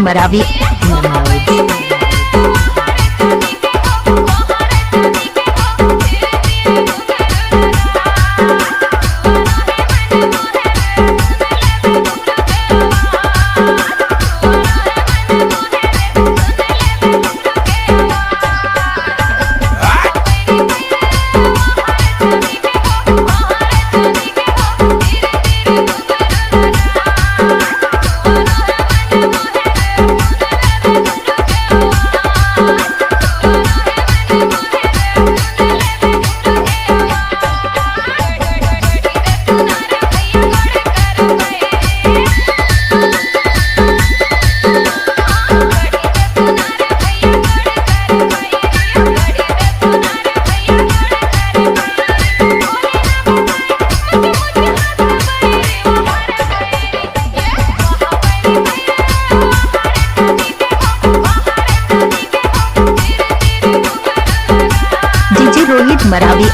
Maravi. Rohit Maravi.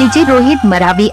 DJ Rohit Maravi.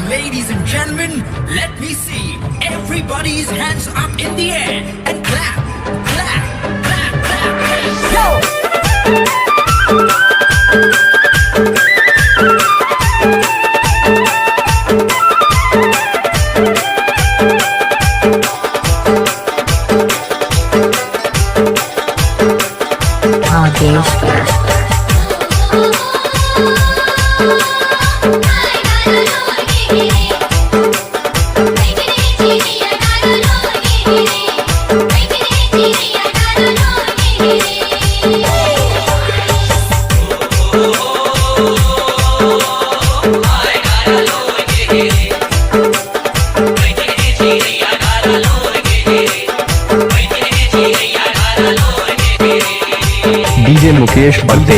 Ladies and gentlemen, let me see everybody's hands up in the air and clap, clap, clap, clap, clap. Yo! DJ Mukesh बलते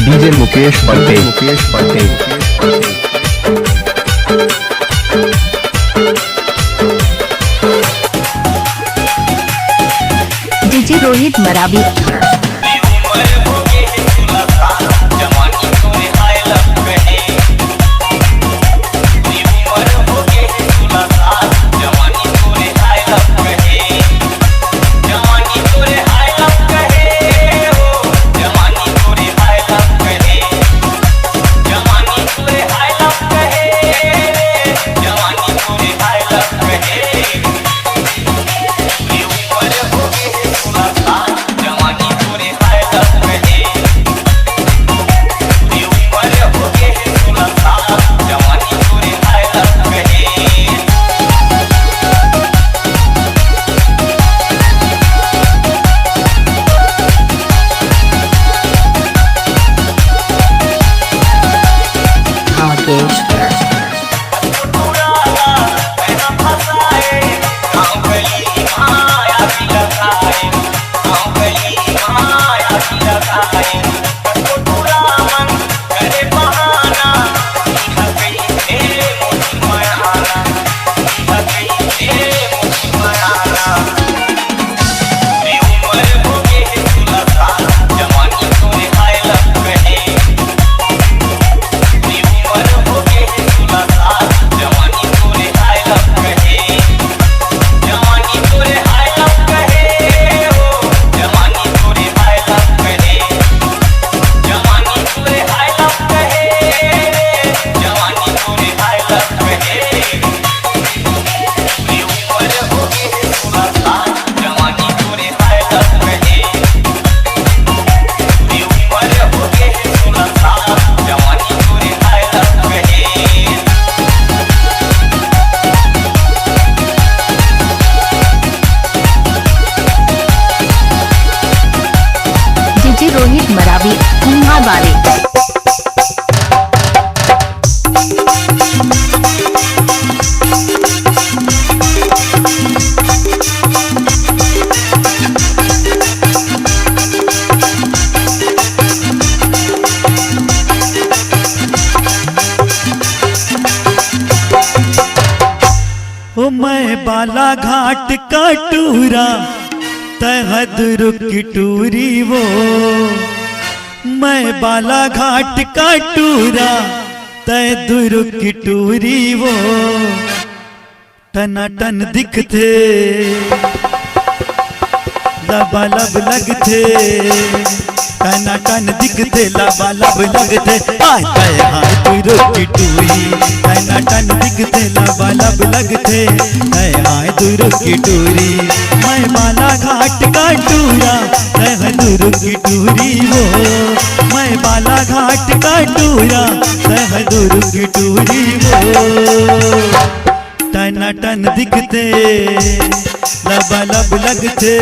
DJ Mukesh बलते DJ Rohit Marawi. ओ मैं बाला घाट का टूरा तहद रुक टूरी वो, मैं बाला घाट का टूरा तहद रुक टूरी वो, टनाटन दिखते लबालब लगते, टनाटन दिखते लबालब लगते, हाय हाय हाय दूर की टूरी, टनाटन दिखते लबालब लगते, हाय हाय दूर की टूरी, मैं बाला घाट का टूरा तह दूर की टूरी वो, मैं बाला घाट का टूरा तह दूर की टूरी वो, टनाटन दिखते लबालब लगते,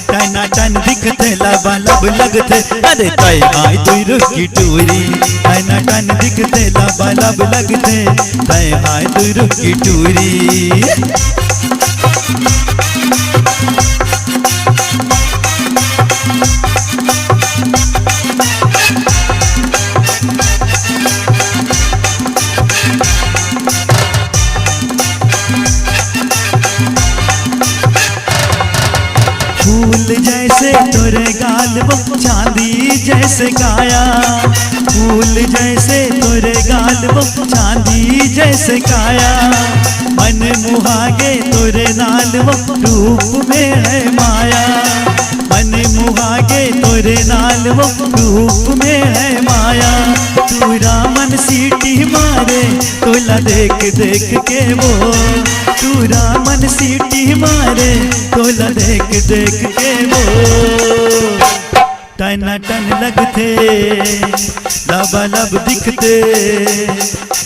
टनाटन दिखते लबालब लगते, अरे तय हाय दूर की टूरी, टनाटन दिखते लबालब लगते, तय हाय दूर की टूरी। फूल जैसे तोरे गाल वो चांदी जैसे काया, फूल जैसे तोरे गाल वो चांदी जैसे काया, मन मुहागे तोरे नाल वो रूप में है माया, मन मुहागे तोरे नाल वो रूप में है माया, तूरा मन सीटी मारे तोला देख देख के वो, तूरा मन सीटी मारे तोला देख देख के वो, टनाटन लगते लबालब दिखते,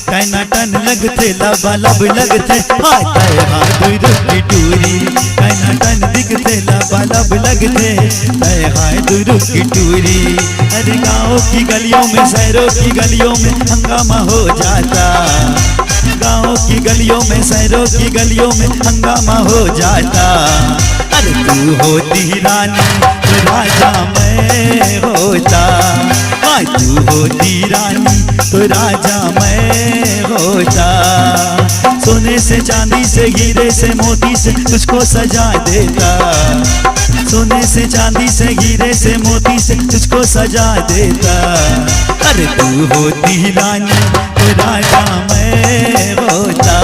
टनाटन लगते लबालब लगते, हाय हाय हाय दूर की टूरी, टनाटन दिखते लबालब लगते, हाय हाय दूर की टूरी। अरे गाँव की गलियों में शहरों की गलियों में हंगामा हो जाता, गाँव की गलियों में शहरों की गलियों में हंगामा हो जाता, अरे तू होती रानी तो राजा मैं होता, आज तू होती रानी तो राजा मैं होता, सोने से चांदी से हीरे से मोती से तुझको सजा देता, सोने से चांदी से हीरे से मोती से तुझको सजा देता, अरे तू होती रानी तो राजा मैं होता,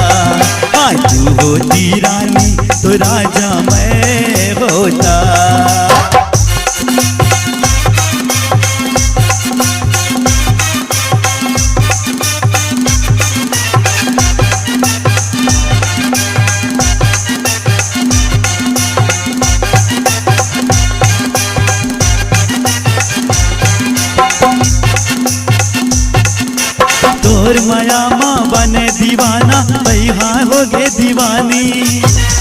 आज तू होती रानी तो राजा मैं होता। तोर माया माँ बने दीवाना पैहा हो गे दीवानी,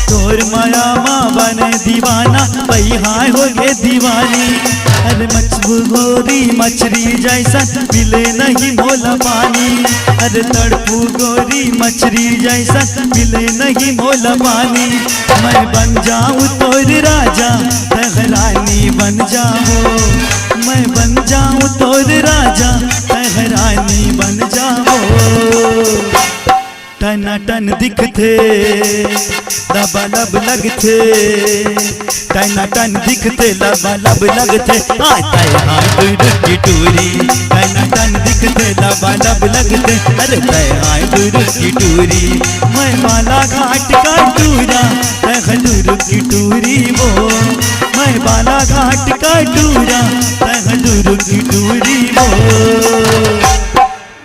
तोर माया माँ बने दीवाना पैहा हो गे दीवानी, अरे मछबू गोरी मछली जैसा मिले नहीं मोला पानी, अरे तड़पू गोरी मछली जैसा मिले नहीं मोला पानी, मैं बन जाऊँ तोर राजा तह रानी बन जाओ, मैं बन जाऊँ तोर राजा तह रानी बन जाओ, टनाटन दिखते लबालब लगते, टनाटन दिखते लबालब लगते, हाय हाय दूर की टूरी, टनाटन दिखते लबालब लगते, अरे हाय दूर की टूरी, मैं बाला घाट का टूरा तह दूर की टूरी वो, मैं बाला घाट का टूरा तह दूर की टूरी वो,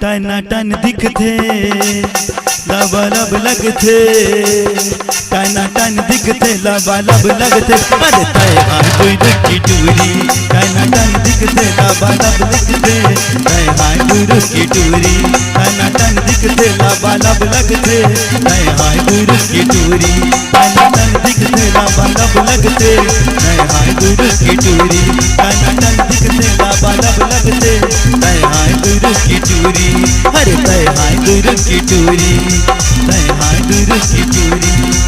टनाटन दिखते लबालब लगते, टनाटन दिखते लबालब लगते, अरे तय हाय दूर की टूरी, टनाटन दिखते लबालब लगते, तय हाय दूर की टूरी, टनाटन दिखते लबालब लगते, तय हाय दूर की टूरी, टनाटन दिखते लबालब लगते, तय हाय दूर की टूरी, टनाटन दिखते लबालब लगते, तय हाय दूर की टूरी, अरे तय हाय दूर की टूरी, तय हाय दूर की टूरी।